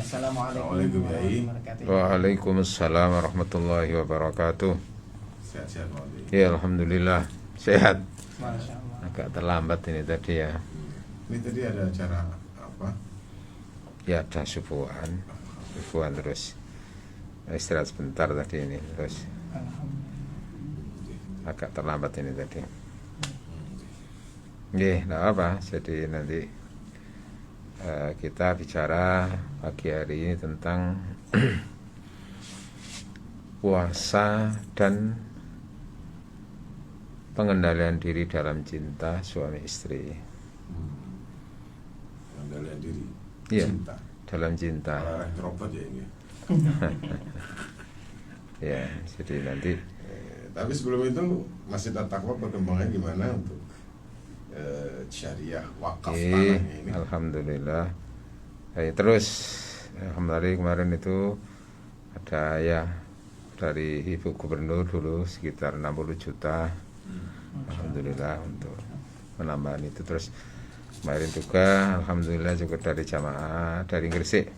Assalamualaikum warahmatullahi wabarakatuh. Waalaikumsalam warahmatullahi wabarakatuh. Sehat-sehat Pak Odi. Ya alhamdulillah sehat. Masya Allah. Agak terlambat ini tadi ya. Ini tadi ada acara apa? Ya ada subuhan terus istirahat sebentar tadi ini terus agak terlambat ini tadi. Nggih, enggak apa. Jadi nanti kita bicara pagi hari ini tentang puasa dan pengendalian diri dalam cinta suami istri. Pengendalian diri. Iya, Cinta. dalam cinta. Malah robot ya ini. Ya, jadi nanti Tapi sebelum itu Masjid At-Taqwa perkembangannya gimana untuk syariah wakaf tanahnya ini? alhamdulillah. Terus alhamdulillah kemarin itu ada ya dari Ibu Gubernur dulu sekitar 60 juta. Alhamdulillah untuk penambahan itu. Terus kemarin juga alhamdulillah juga dari jamaah dari Gresik.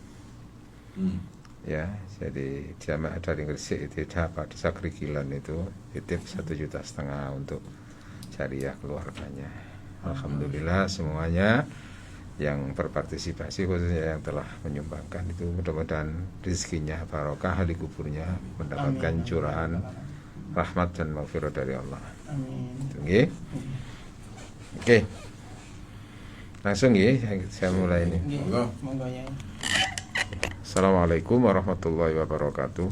Ya, jadi jamaah dari Gresik itu dapat desa Krigilan itu titip 1,5 juta untuk syariah keluarganya. Alhamdulillah semuanya yang berpartisipasi khususnya yang telah menyumbangkan itu mudah-mudahan rezekinya barokah, ahli kuburnya mendapatkan curahan rahmat dan maghfirah dari Allah. Amin. Oke. Langsung ya saya mulai ini. Monggo ya. Assalamualaikum warahmatullahi wabarakatuh.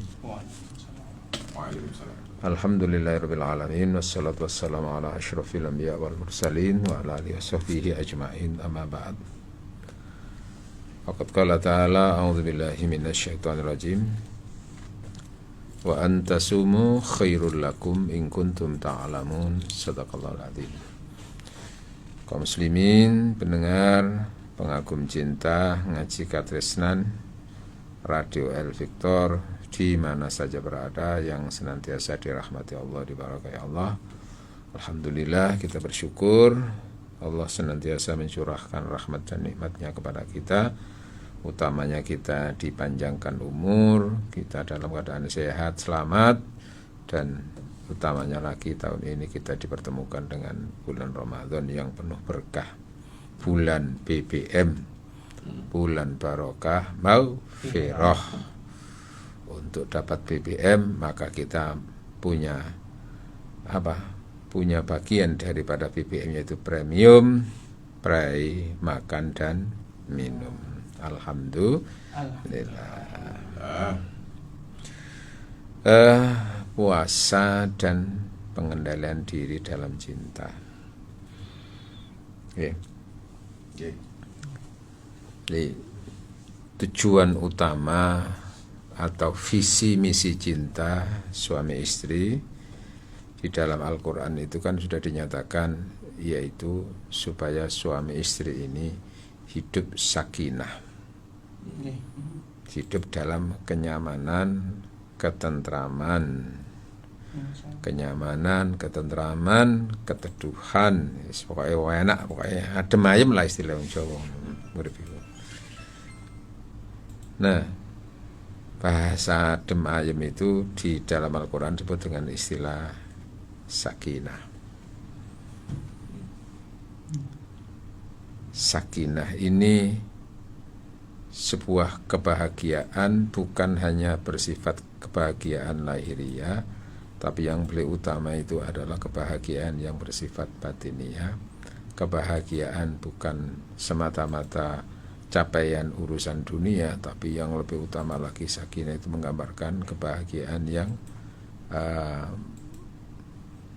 Waalaikumsalam. Alhamdulillahirabbil alamin wassalatu wassalamu ala asyrafil anbiya wal mursalin wa ala alihi washabbihi ajmain amma ba'd. Faqad qala ta'ala a'udzu billahi minasyaitonir rajim. Wa antasumu khairul lakum in kuntum ta'lamun. Shadaqallahul adzim. Kaum muslimin, pendengar, pengagum cinta, ngaji katresnan Radio El Victor di mana saja berada yang senantiasa dirahmati Allah, diberkahi Allah. Alhamdulillah kita bersyukur Allah senantiasa mencurahkan rahmat dan nikmatnya kepada kita. Utamanya kita dipanjangkan umur, kita dalam keadaan sehat, selamat, dan utamanya lagi tahun ini kita dipertemukan dengan bulan Ramadan yang penuh berkah, bulan BBM, bulan barokah, maghfirah. Untuk dapat BBM maka kita punya punya bagian daripada BBM yaitu premium, pray, makan dan minum. Alhamdulillah. Puasa dan pengendalian diri dalam cinta. Jadi, tujuan utama atau visi misi cinta suami istri di dalam Al-Quran itu kan sudah dinyatakan, yaitu supaya suami istri ini hidup sakinah, hidup dalam kenyamanan, ketentraman, keteduhan, pokoknya enak, pokoknya adem ayem lah istilah wong Jawa. Nah, bahasa adem ayem itu di dalam Al-Quran disebut dengan istilah sakinah. Sakinah ini sebuah kebahagiaan, bukan hanya bersifat kebahagiaan lahiriah, tapi yang paling utama itu adalah kebahagiaan yang bersifat batiniah. Kebahagiaan bukan semata-mata capaian urusan dunia, tapi yang lebih utama lagi sakinah itu menggambarkan kebahagiaan yang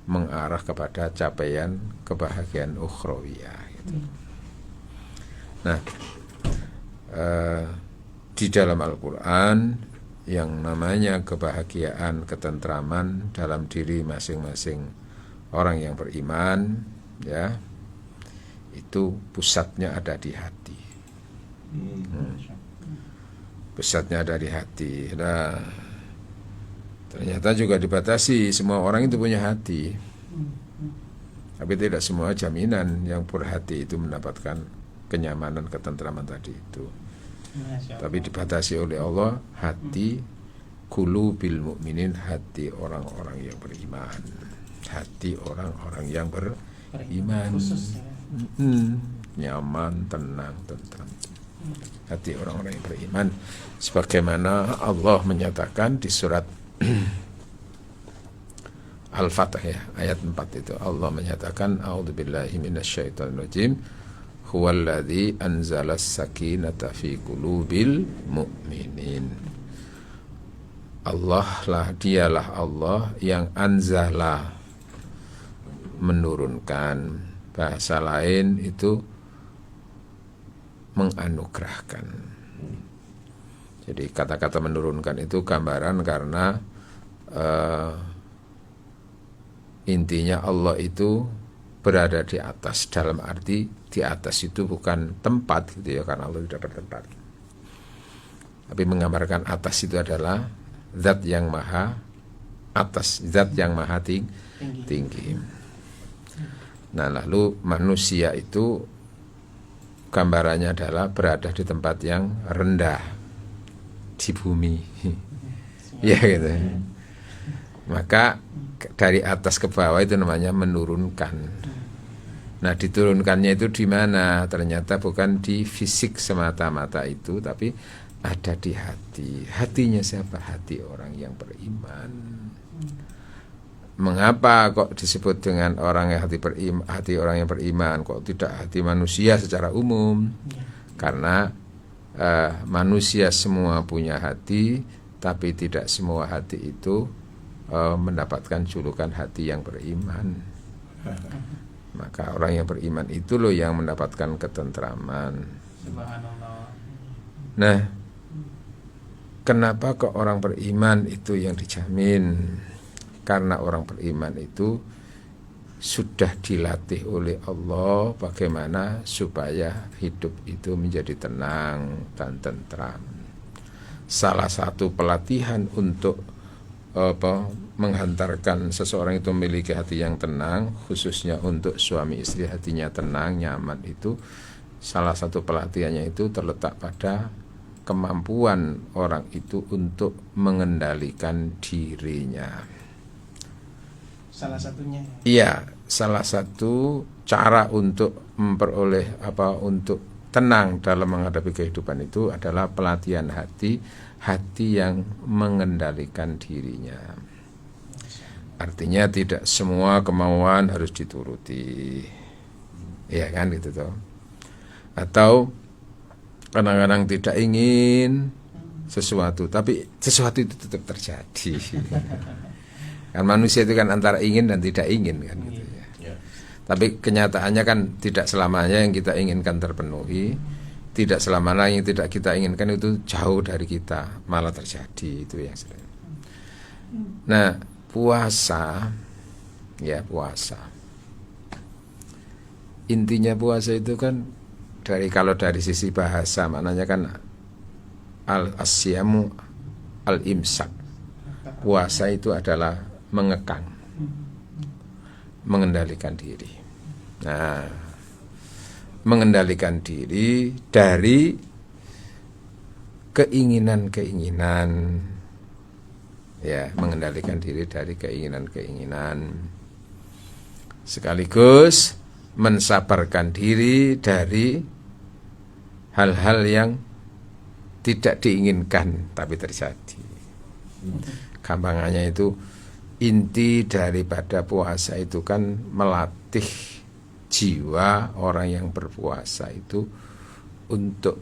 mengarah kepada capaian kebahagiaan ukhrawiyah gitu. Nah, di dalam Al-Quran yang namanya kebahagiaan, ketentraman dalam diri masing-masing orang yang beriman, ya, itu pusatnya ada di hati. Pusatnya ada di hati. Nah, ternyata juga dibatasi, semua orang itu punya hati, tapi tidak semua jaminan yang berhati itu mendapatkan kenyamanan, ketentraman tadi itu. Tapi dibatasi oleh Allah hati qulubil mu'minin, hati orang-orang yang beriman. Hati orang-orang yang beriman. Nyaman, tenang, tentram. Hati orang-orang yang beriman, sebagaimana Allah menyatakan di surat Al-Fatih ya, ayat 4 itu Allah menyatakan a'udzubillahi minasyaitonirrajim huwallazi anzalas sakinata fi qulubil mu'minin. Allah lah, dialah Allah yang anzala, menurunkan. Bahasa lain itu menganugerahkan. Jadi kata-kata menurunkan itu gambaran karena intinya Allah itu berada di atas, dalam arti di atas itu bukan tempat gitu ya, karena Allah tidak bertempat. Tapi menggambarkan atas itu adalah zat yang maha atas, zat yang maha tinggi. Nah, lalu manusia itu gambarannya adalah berada di tempat yang rendah di bumi. Ya gitu. Maka dari atas ke bawah itu namanya menurunkan. Nah, diturunkannya itu di mana? Ternyata bukan di fisik semata-mata itu, tapi ada di hati. Hatinya siapa? Hati orang yang beriman. Mengapa kok disebut dengan orang yang hati orang yang beriman, kok tidak hati manusia secara umum? Karena manusia semua punya hati, tapi tidak semua hati itu mendapatkan julukan hati yang beriman. Maka orang yang beriman itu loh yang mendapatkan ketentraman. Nah, kenapa kok orang beriman itu yang dijamin? Karena orang beriman itu sudah dilatih oleh Allah bagaimana supaya hidup itu menjadi tenang dan tentram. Salah satu pelatihan untuk menghantarkan seseorang itu memiliki hati yang tenang, khususnya untuk suami istri hatinya tenang, nyaman, itu salah satu pelatihannya itu terletak pada kemampuan orang itu untuk mengendalikan dirinya. Salah satunya. Iya, salah satu cara untuk memperoleh untuk tenang dalam menghadapi kehidupan itu adalah pelatihan hati yang mengendalikan dirinya. Artinya tidak semua kemauan harus dituruti. Iya kan gitu toh. Atau kadang-kadang tidak ingin sesuatu, tapi sesuatu itu tetap terjadi. Kan manusia itu kan antara ingin dan tidak ingin kan gitu ya. Tapi kenyataannya kan tidak selamanya yang kita inginkan terpenuhi, tidak selamanya yang tidak kita inginkan itu jauh dari kita malah terjadi, itu yang sering. Nah, puasa, intinya puasa itu kan kalau dari sisi bahasa maknanya kan al-asyamu al-imsak. Puasa itu adalah mengekang, mengendalikan diri. Nah, mengendalikan diri dari keinginan-keinginan, ya, mengendalikan diri dari keinginan-keinginan, sekaligus mensabarkan diri dari hal-hal yang tidak diinginkan tapi terjadi. Gampangannya itu, inti daripada puasa itu kan melatih jiwa orang yang berpuasa itu untuk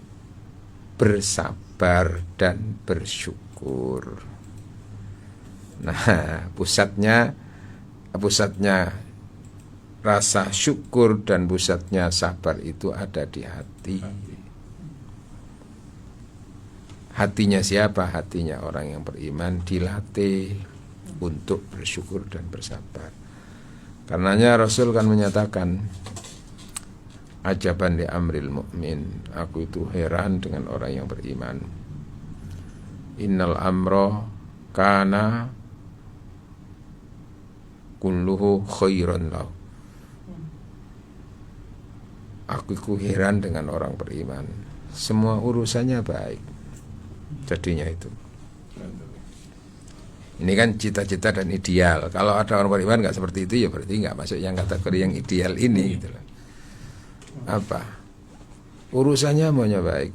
bersabar dan bersyukur. Nah, pusatnya rasa syukur dan pusatnya sabar itu ada di hati. Hatinya siapa? Hatinya orang yang beriman dilatih untuk bersyukur dan bersabar. Karenanya Rasul kan menyatakan, ajaban li amril mu'min, aku itu heran dengan orang yang beriman. Innal amro kana kulluhu khairan lahu. Aku heran dengan orang beriman. semua urusannya baik. Jadinya itu. Ini kan cita-cita dan ideal. Kalau ada orang beriman nggak seperti itu, ya berarti nggak masuk yang kategori yang ideal ini, gitu loh. Apa? Urusannya maunya baik.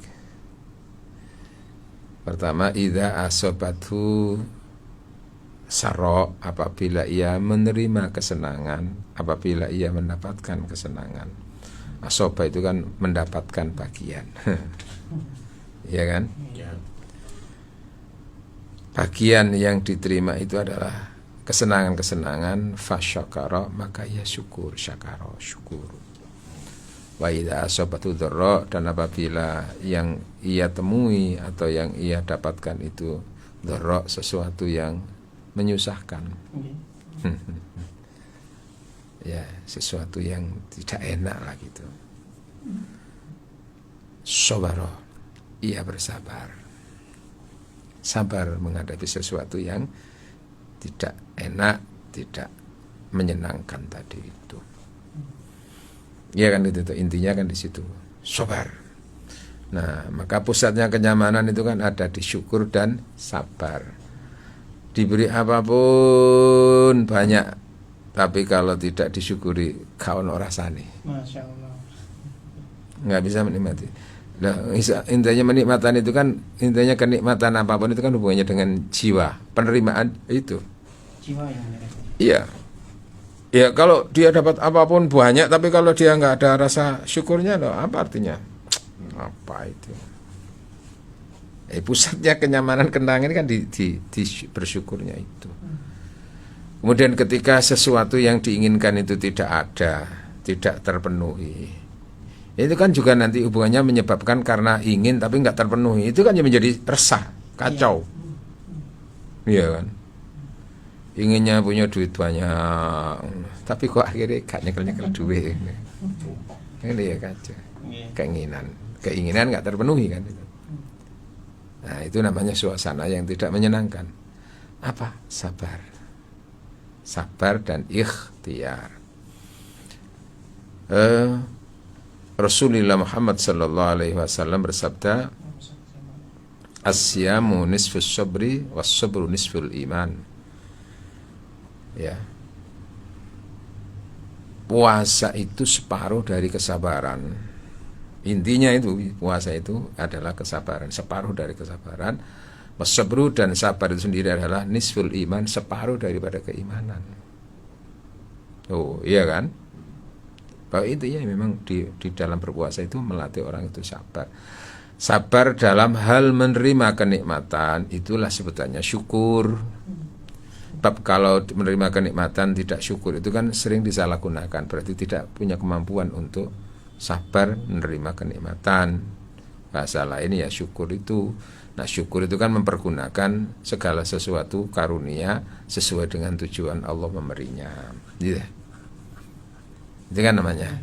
Pertama, idza asobatu saro, apabila ia menerima kesenangan, apabila ia mendapatkan kesenangan. Asoba itu kan mendapatkan bagian. Iya kan? Ya. Bagian yang diterima itu adalah kesenangan-kesenangan, fasyakara, maka ia syukur, syakara, syukur. Wa idza asabatu dharra, dan apabila yang ia temui atau yang ia dapatkan itu dharra, sesuatu yang menyusahkan. Ya, sesuatu yang tidak enak lah gitu. Sabara, ia bersabar. Sabar menghadapi sesuatu yang tidak enak, tidak menyenangkan tadi itu. Ya kan itu intinya kan di situ. Sabar. Nah, maka pusatnya kenyamanan itu kan ada di syukur dan sabar. Diberi apapun banyak, tapi kalau tidak disyukuri kawan rasane. Masya Allah. Nggak bisa menikmati. Nah, intinya menikmatan itu kan, intinya kenikmatan apapun itu kan hubungannya dengan jiwa, penerimaan itu. Jiwa yang menyerah. Iya. Ya kalau dia dapat apapun banyak, tapi kalau dia nggak ada rasa syukurnya, loh, apa artinya? Apa itu? Pusatnya kenyamanan kenangan kan di bersyukurnya itu. Kemudian ketika sesuatu yang diinginkan itu tidak ada, tidak terpenuhi, itu kan juga nanti hubungannya menyebabkan karena ingin tapi nggak terpenuhi, itu kan yang menjadi resah, kacau. Iya kan? Inginnya punya duit banyak, tapi kok akhirnya gak nyekel-nyekel duit. Ini ya kacau. Keinginan nggak terpenuhi kan itu. Nah, itu namanya suasana yang tidak menyenangkan. Apa? Sabar. Sabar dan ikhtiar. Rasulullah Muhammad sallallahu alaihi wasallam bersabda, "As-siyamu nisfus sabri was-sabru nisful iman." Ya. Puasa itu separuh dari kesabaran. Intinya itu puasa itu adalah kesabaran, separuh dari kesabaran. Was-sabru, dan sabar itu sendiri adalah nisful iman, separuh daripada keimanan. Oh, iya kan? Bahwa intinya memang di dalam berpuasa itu melatih orang itu sabar. Sabar dalam hal menerima kenikmatan, itulah sebutannya syukur. Sebab kalau menerima kenikmatan tidak syukur itu kan sering disalahgunakan, berarti tidak punya kemampuan untuk sabar menerima kenikmatan. Bahasa lain ya syukur itu. Nah, syukur itu kan mempergunakan segala sesuatu karunia sesuai dengan tujuan Allah memberinya. Gitu. Itu kan namanya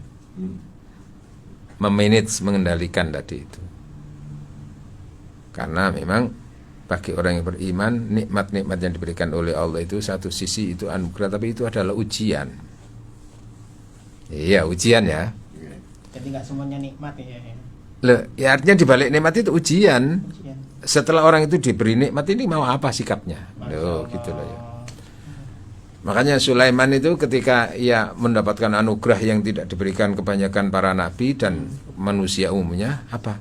memanage, mengendalikan tadi itu. Karena memang bagi orang yang beriman, nikmat-nikmat yang diberikan oleh Allah itu satu sisi itu anugerah, tapi itu adalah ujian. Iya, ujian ya. Jadi nggak semuanya nikmat ya. Loh, ya artinya dibalik nikmat itu ujian. Ujian. Setelah orang itu diberi nikmat ini mau apa sikapnya? Loh, gitu loh ya. Makanya Sulaiman itu ketika ia mendapatkan anugerah yang tidak diberikan kebanyakan para nabi dan manusia umumnya, apa?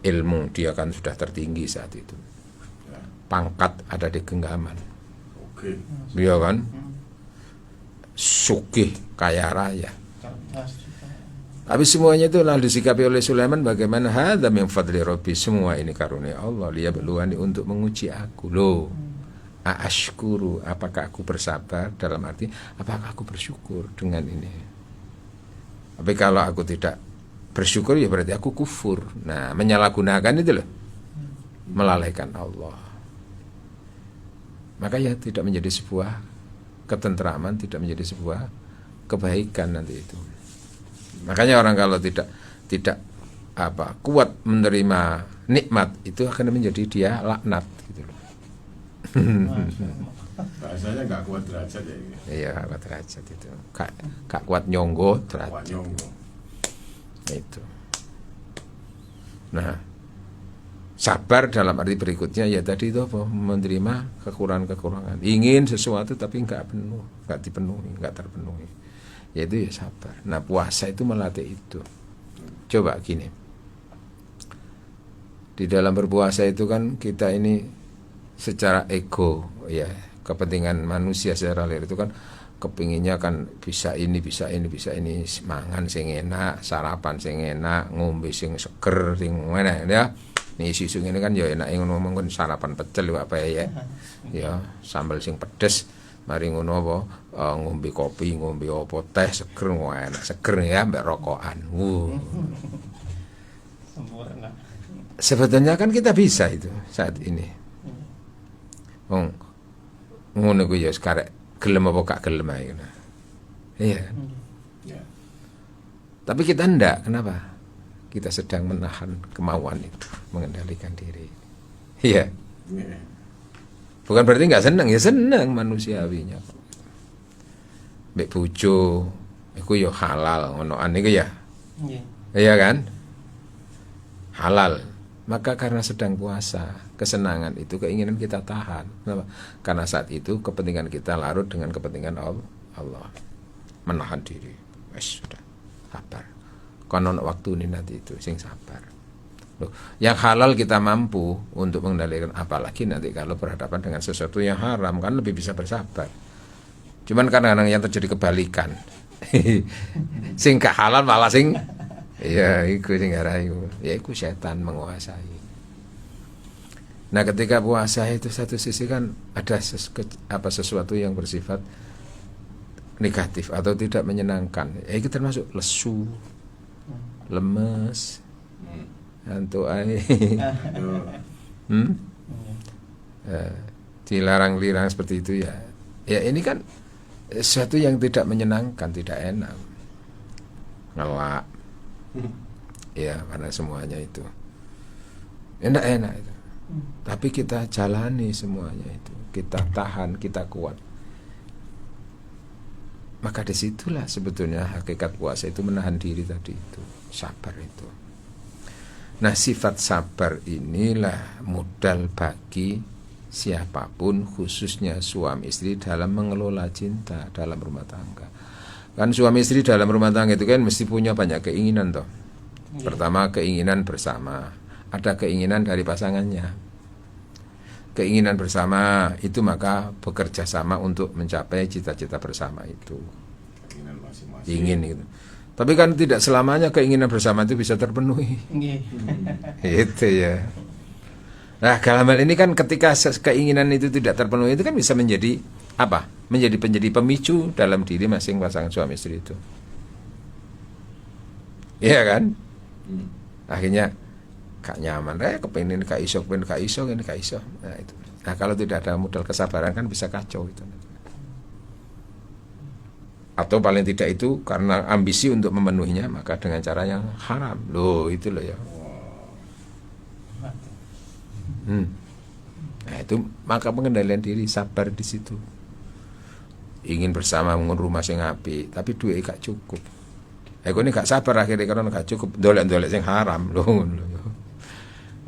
Ilmu, dia kan sudah tertinggi saat itu. Pangkat ada di genggaman. Oke. Dia kan sugih, kaya raya. Cerdas juga. Tapi semuanya itu lalu disikapi oleh Sulaiman bagaimana hadza min fadli rabbi, semua ini karunia Allah, liyabluwani, untuk menguji aku. Loh, ashkuru, apakah aku bersabar, dalam arti apakah aku bersyukur dengan ini. Tapi kalau aku tidak bersyukur ya berarti aku kufur. Nah, menyalahgunakan itu loh, melalaikan Allah. Maka ya tidak menjadi sebuah ketentraman, tidak menjadi sebuah kebaikan nanti itu. Makanya orang kalau tidak kuat menerima nikmat itu akan menjadi dia laknat gitu loh. Bahasanya nggak kuat derajat ya ini. Iya, kuat derajat itu. Gak kuat nyonggo derajat. Kuat nyonggo. Itu. Nah, sabar dalam arti berikutnya ya tadi itu apa? Menerima kekurangan-kekurangan. Ingin sesuatu tapi nggak penuh, nggak dipenuhi, nggak terpenuhi. Yaitu ya sabar. Nah, puasa itu melatih itu. Coba gini. Di dalam berpuasa itu kan kita ini secara ego ya, kepentingan manusia secara lahir itu kan kepinginnya kan bisa ini, mangan sing enak, sarapan sing enak, ngombe sing seger, sing enak ya. Nih isu ini kan ya enak ngomong kan sarapan pecel apa ya. Ya, sambal sing pedes, mari ngono apa ngombe kopi, ngombe apa teh seger, enak seger ya mbak rokokan. Sempurna. Sebetulnya kan kita bisa itu saat ini. Ngono ku ya sekarek gelem apa gak gelem ae. Iya. Ya. Tapi kita ndak, kenapa? Kita sedang menahan kemauan itu, mengendalikan diri. Iya. Ya. Bukan berarti nggak senang, ya senang manusiawinya. Mbek bojo iku ya halal ngonoan iku ya. Nggih. Iya kan? Halal. Maka karena sedang puasa, kesenangan itu keinginan kita tahan. Kenapa? Karena saat itu kepentingan kita larut dengan kepentingan Allah. Menahan diri. Wes sudah. Sabar. Konon waktu ini nanti itu sing sabar. Loh, yang halal kita mampu untuk mengendalikan, apalagi nanti kalau berhadapan dengan sesuatu yang haram kan lebih bisa bersabar. Cuman kadang-kadang yang terjadi kebalikan. Sing gak halal malah sing ya iku sing arai ya iku setan menguasai. Nah, ketika puasa itu satu sisi kan ada sesuatu yang bersifat negatif atau tidak menyenangkan. Ya itu termasuk lesu, lemes, ngantuk ae. Dilarang-larang seperti itu ya. Ya ini kan sesuatu yang tidak menyenangkan, tidak enak. Ngelak. Ya, karena semuanya itu enak itu. Tapi kita jalani semuanya itu. Kita tahan, kita kuat. Maka disitulah sebetulnya hakikat puasa itu menahan diri tadi itu. Sabar itu. Nah, sifat sabar inilah modal bagi siapapun, khususnya suami istri dalam mengelola cinta dalam rumah tangga. Kan suami istri dalam rumah tangga itu kan mesti punya banyak keinginan toh. Pertama keinginan bersama, ada keinginan dari pasangannya. Keinginan bersama itu maka bekerja sama untuk mencapai cita-cita bersama itu. Keinginan masing-masing. Ingin gitu. Tapi kan tidak selamanya keinginan bersama itu bisa terpenuhi. Nggih. Itu ya. Nah, dalam hal ini kan ketika keinginan itu tidak terpenuhi itu kan bisa menjadi apa? Menjadi pemicu dalam diri masing pasangan suami istri itu. Iya kan? Akhirnya gak nyaman, kepengin gak iso, ini gak iso. Nah itu. Nah, kalau tidak ada modal kesabaran kan bisa kacau itu. Atau paling tidak itu karena ambisi untuk memenuhinya maka dengan cara yang haram. Loh, itu loh ya. Nah, itu maka pengendalian diri, sabar di situ. Ingin bersama bangun rumah sing apik, tapi duit gak cukup. Aku ini gak sabar akhirnya karena gak cukup, dolek-dolek sing haram loh.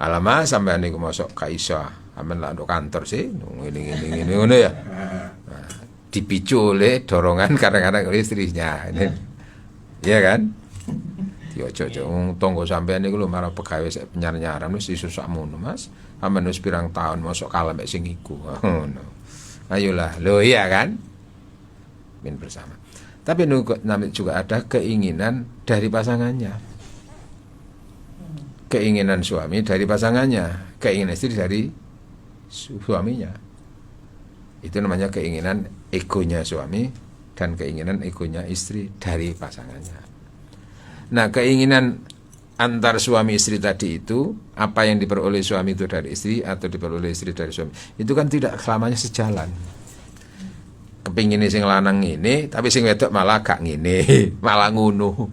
Alamak sampean niku mosok gak iso. Amen lah untuk kantor sih, ini ngono ya. Nah, dipicu oleh dorongan kadang-kadang oleh istrinya. Iya kan? Yo ojo tonggo sampean niku lho marang pegawai sik penyar-nyaran wis susah mono, Mas. Amen wis pirang tahun mosok kalem mek sing iku. Ngono. Ayolah, lho iya kan? Min bersama. Tapi juga ada keinginan dari pasangannya. Keinginan suami dari pasangannya, keinginan istri dari suaminya. Itu namanya keinginan egonya suami dan keinginan egonya istri dari pasangannya. Nah, keinginan antar suami istri tadi itu, apa yang diperoleh suami itu dari istri atau diperoleh istri dari suami, itu kan tidak selamanya sejalan. Kepingin sing lanang ngene, tapi sing wedok malah gak ngene, malah ngono.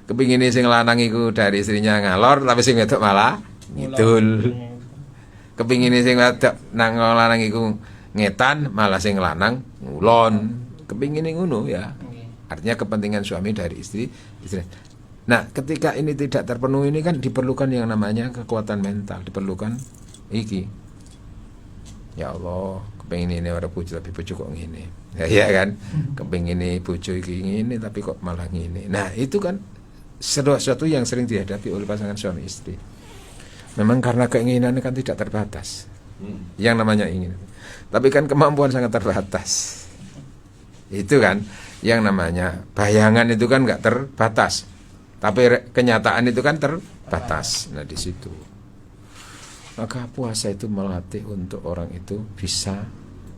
Kepingin sing lanang iku dari istrinya ngalor, tapi sing wedok malah ngidul. Kepingin sing wedok nang lanang iku ngetan, malah sing lanang ngulon. Kepingin ngono ya. Artinya kepentingan suami dari istri. Nah, ketika ini tidak terpenuhi ini kan diperlukan yang namanya kekuatan mental, diperlukan iki. Ya Allah, kepengin ini ora bojo tapi bojo kok ngene. Ya iya kan? Kepengin ini bojo iki ngene tapi kok malah ngene. Nah, itu kan sesuatu yang sering dihadapi oleh pasangan suami istri. Memang karena keinginan kan tidak terbatas. Yang namanya ingin. Tapi kan kemampuan sangat terbatas. Itu kan yang namanya bayangan itu kan enggak terbatas. Tapi kenyataan itu kan terbatas. Nah, di situ. Maka puasa itu melatih untuk orang itu bisa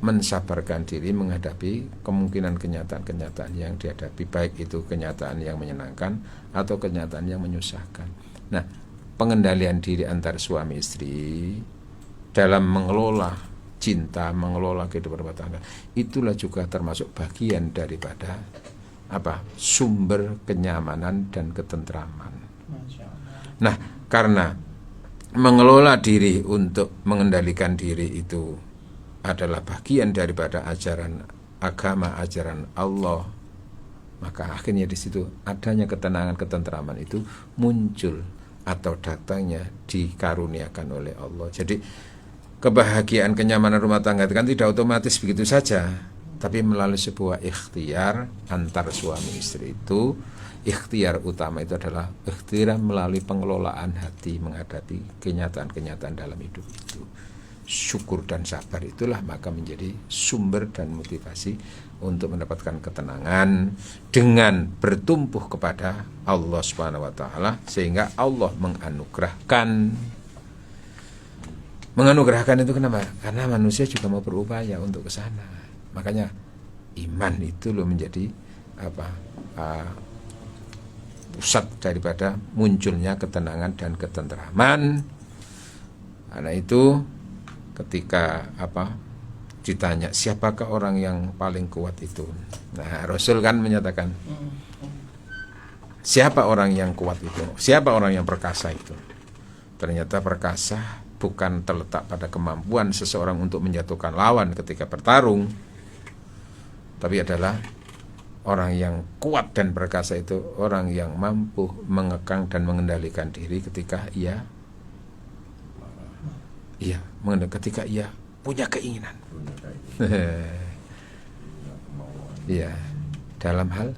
mensabarkan diri menghadapi kemungkinan kenyataan-kenyataan yang dihadapi, baik itu kenyataan yang menyenangkan atau kenyataan yang menyusahkan. Nah, pengendalian diri antar suami istri dalam mengelola cinta, mengelola kehidupan rumah tangga, itulah juga termasuk bagian daripada sumber kenyamanan dan ketentraman. Nah, karena mengelola diri untuk mengendalikan diri itu adalah bagian daripada ajaran agama, ajaran Allah, maka akhirnya di situ adanya ketenangan, ketentraman itu muncul atau datangnya dikaruniakan oleh Allah. Jadi kebahagiaan, kenyamanan rumah tangga itu kan tidak otomatis begitu saja, tapi melalui sebuah ikhtiar antar suami istri itu. Ikhtiar utama itu adalah ikhtiar melalui pengelolaan hati menghadapi kenyataan-kenyataan dalam hidup itu. Syukur dan sabar itulah maka menjadi sumber dan motivasi untuk mendapatkan ketenangan dengan bertumpuh kepada Allah Subhanahu wa taala, sehingga Allah menganugerahkan itu kenapa? Karena manusia juga mau berupaya untuk ke sana. Makanya iman itu loh menjadi pusat daripada munculnya ketenangan dan ketentraman. Karena itu ketika ditanya siapakah orang yang paling kuat itu, nah Rasul kan menyatakan siapa orang yang kuat itu, siapa orang yang perkasa itu. Ternyata perkasa bukan terletak pada kemampuan seseorang untuk menjatuhkan lawan ketika bertarung, tapi adalah orang yang kuat dan perkasa itu orang yang mampu mengekang dan mengendalikan diri ketika ketika ia punya keinginan. Iya, dalam hal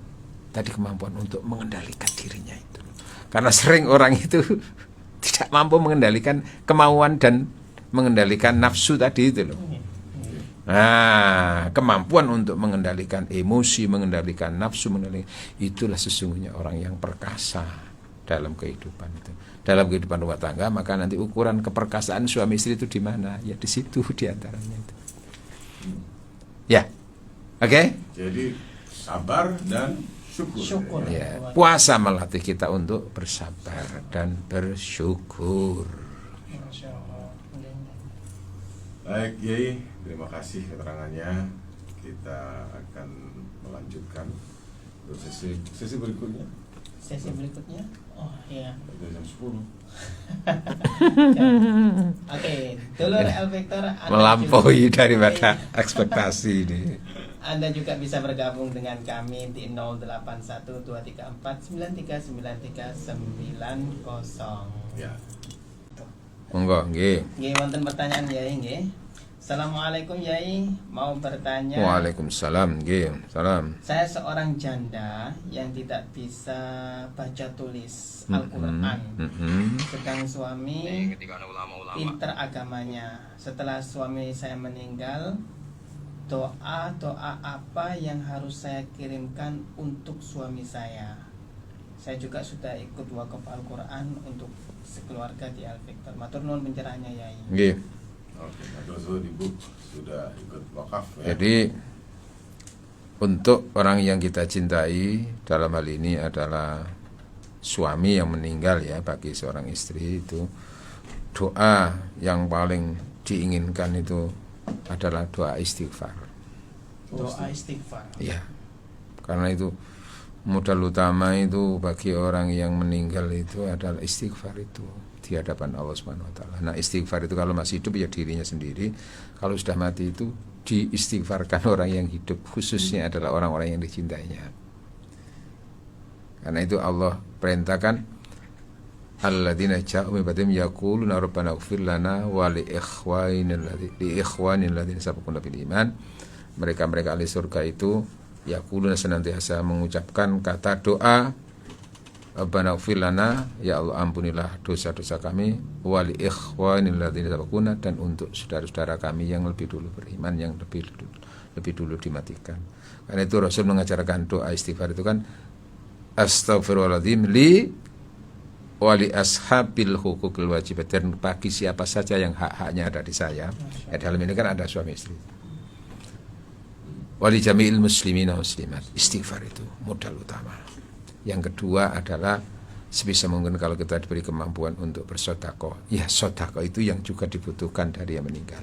tadi kemampuan untuk mengendalikan dirinya itu. Karena sering orang itu tidak mampu mengendalikan kemauan dan mengendalikan nafsu tadi itu loh. Nah, kemampuan untuk mengendalikan emosi, mengendalikan nafsu, itulah sesungguhnya orang yang perkasa dalam kehidupan itu. Dalam kehidupan rumah tangga, maka nanti ukuran keperkasaan suami istri itu di mana? Ya di situ diantaranya itu. Ya, oke? Jadi sabar dan syukur. Ya, puasa melatih kita untuk bersabar dan bersyukur. Baik, Yai, terima kasih keterangannya. Kita akan melanjutkan untuk sesi berikutnya. Sesi berikutnya, oh iya. Pada jam 10. Oke, dulur El Victor Melampaui daripada ekspektasi ini. Anda juga bisa bergabung dengan kami di 081234939390. Ya. Monggo, nggih. Nggih, wonten pertanyaan Yai nggih. Assalamualaikum Yai, mau bertanya. Waalaikumsalam, nggih. Salam. Saya seorang janda yang tidak bisa baca tulis Al-Qur'an. Sedang suami pinter agamanya. Setelah suami saya meninggal, doa apa yang harus saya kirimkan untuk suami saya? Saya juga sudah ikut wakaf Al-Qur'an untuk sekeluarga di Al-Victor. Matur nuwun pencerahannya Yai. Nggih. Oke, matur Ibu sudah ikut wakaf ya. Jadi untuk orang yang kita cintai dalam hal ini adalah suami yang meninggal ya, bagi seorang istri itu doa yang paling diinginkan itu adalah doa istighfar. Doa istighfar. Iya. Karena itu modal utama itu bagi orang yang meninggal itu adalah istighfar itu di hadapan Allah Subhanahu wa taala. Nah, istighfar itu kalau masih hidup ya dirinya sendiri, kalau sudah mati itu diistighfarkan orang yang hidup, khususnya adalah orang-orang yang dicintainya. Karena itu Allah perintahkan alladzina ja'u min ba'dihim yaquluna rabbana ighfir lana wa li ikhwanina alladzina sabaquna bil iman. Mereka-mereka ahli surga itu yaquluna senantiasa mengucapkan kata doa rabbana ighfir lana, ya Allah ampunilah dosa-dosa kami, wa li ikhwanina alladzina sabaquna, dan untuk saudara-saudara kami yang lebih dulu beriman, yang lebih dulu dimatikan. Karena itu Rasul mengajarkan doa istighfar itu kan astaghfirullahaladzim li wali ashabil hukukil wajibat, dan bagi siapa saja yang hak-haknya ada di saya. Ya, dalam ini kan ada suami istri. Wali jami'il muslimin muslimat. Istighfar itu modal utama. Yang kedua adalah sebisa mungkin kalau kita diberi kemampuan untuk bersedekah, ya sedekah itu yang juga dibutuhkan dari yang meninggal.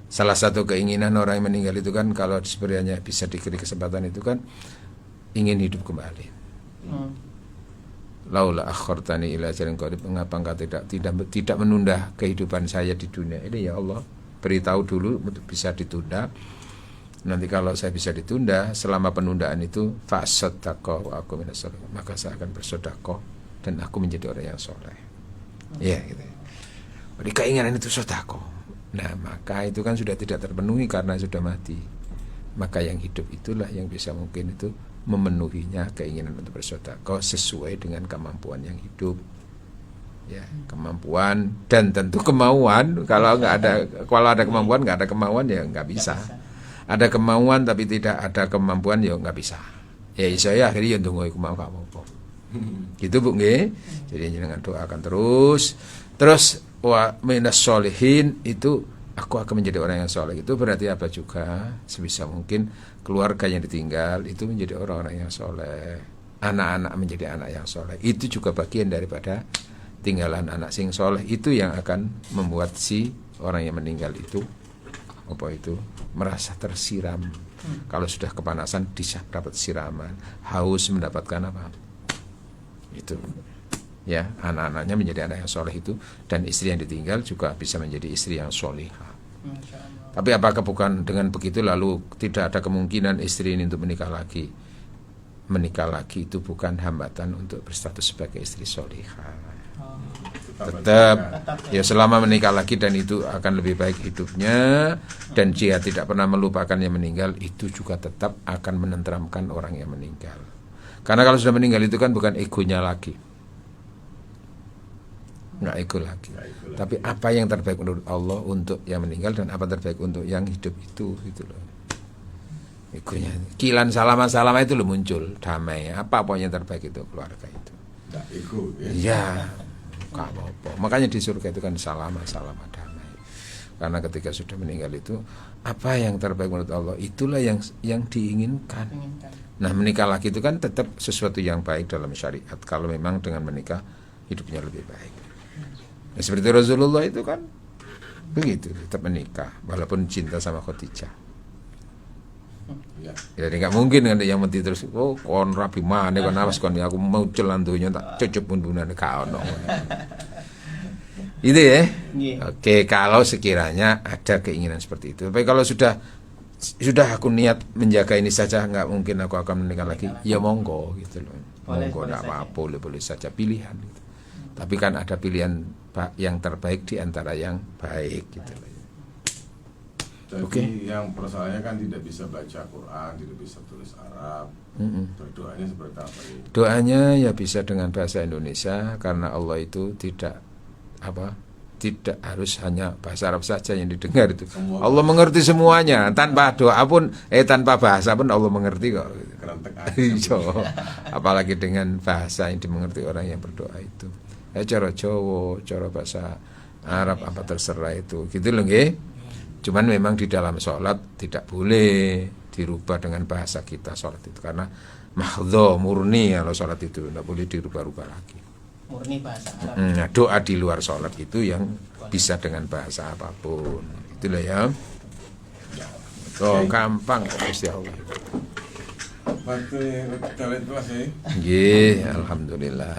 Salah satu keinginan orang yang meninggal itu kan kalau sebenarnya bisa diberi kesempatan itu kan ingin hidup kembali. Laula akhartani ila ajalin qarib, mengapa engkau tidak menunda kehidupan saya di dunia ini ya Allah, beritahu dulu untuk bisa ditunda. Nanti kalau saya bisa ditunda, selama penundaan itu fasadaqah wa aku minas sholihin, maka saya akan bersedekah dan aku menjadi orang yang soleh. Ya gitu. Jadi keinginan itu sedekah. Nah, maka itu kan sudah tidak terpenuhi karena sudah mati. Maka yang hidup itulah yang bisa mungkin itu memenuhinya keinginan untuk bersedekah sesuai dengan kemampuan yang hidup. Ya, kemampuan dan tentu kemauan. Kalau ada kemampuan nggak ada kemauan ya nggak bisa. Ada kemauan tapi tidak ada kemampuan ya nggak bisa. Ya saya akhirnya tunggu mau apa. Gitu Bu nggih. Jadi dengan doakan terus wa minas sholihin itu aku akan menjadi orang yang soleh. Itu berarti apa juga sebisa mungkin keluarga yang ditinggal itu menjadi orang-orang yang soleh, anak-anak menjadi anak yang soleh. Itu juga bagian daripada tinggalan anak sing soleh, itu yang akan membuat si orang yang meninggal itu merasa tersiram. Kalau sudah kepanasan dapat siraman, haus mendapatkan apa itu ya, anak-anaknya menjadi anak yang soleh itu, dan istri yang ditinggal juga bisa menjadi istri yang solihah. Tapi apakah bukan dengan begitu lalu tidak ada kemungkinan istri ini untuk menikah lagi? Menikah lagi itu bukan hambatan untuk berstatus sebagai istri solihah. Tetap ya selama menikah lagi dan itu akan lebih baik hidupnya, dan dia tidak pernah melupakan yang meninggal, itu juga tetap akan menenteramkan orang yang meninggal. Karena kalau sudah meninggal itu kan bukan egonya lagi, nggak ego lagi. Tapi apa yang terbaik menurut Allah untuk yang meninggal dan apa terbaik untuk yang hidup itu gitu loh. Egonya kilan salama itu lo muncul damai. Apa yang terbaik itu keluarga itu. Nggak ego ya. Ya, nggak apa-apa. Makanya di surga itu kan salama damai. Karena ketika sudah meninggal itu apa yang terbaik menurut Allah itulah yang diinginkan. Nah, menikah lagi itu kan tetap sesuatu yang baik dalam syariat. Kalau memang dengan menikah hidupnya lebih baik. Nah, seperti Rasulullah itu kan begitu, tetap menikah walaupun cinta sama Khadijah. Ya. Jadi nggak mungkin kan yang mati terus kon rapi mana kon awas kon aku mau celan dunya tak cocok pun bunane ka ono. Itu ya. Oke, kalau sekiranya ada keinginan seperti itu. Tapi kalau sudah aku niat menjaga ini saja, nggak mungkin aku akan menikah lagi. Ya monggo gitu loh. Monggo enggak apa-apa, boleh saja pilihan gitu. Tapi kan ada pilihan yang terbaik di antara yang baik gitu. Jadi yang persoalannya kan tidak bisa baca Quran, tidak bisa tulis Arab. Berdoanya seperti apa ini? Doanya ya bisa dengan bahasa Indonesia, karena Allah itu tidak harus hanya bahasa Arab saja yang didengar itu. Allah mengerti semuanya, tanpa doa pun tanpa bahasa pun Allah mengerti kok. Apalagi dengan bahasa yang dimengerti orang yang berdoa itu. Cara Jawa, cara bahasa Arab apa terserah itu. Gitu loh nggih. Cuman memang di dalam sholat tidak boleh dirubah dengan bahasa kita sholat itu, karena mahdho murni kalau sholat itu tidak boleh dirubah-rubah lagi. Murni bahasa Arab. Nah, doa di luar sholat itu yang bisa dengan bahasa apapun. Itulah ya. Gampang Gusti Allah. Waktu kalian kelas ya. Nggih, alhamdulillah.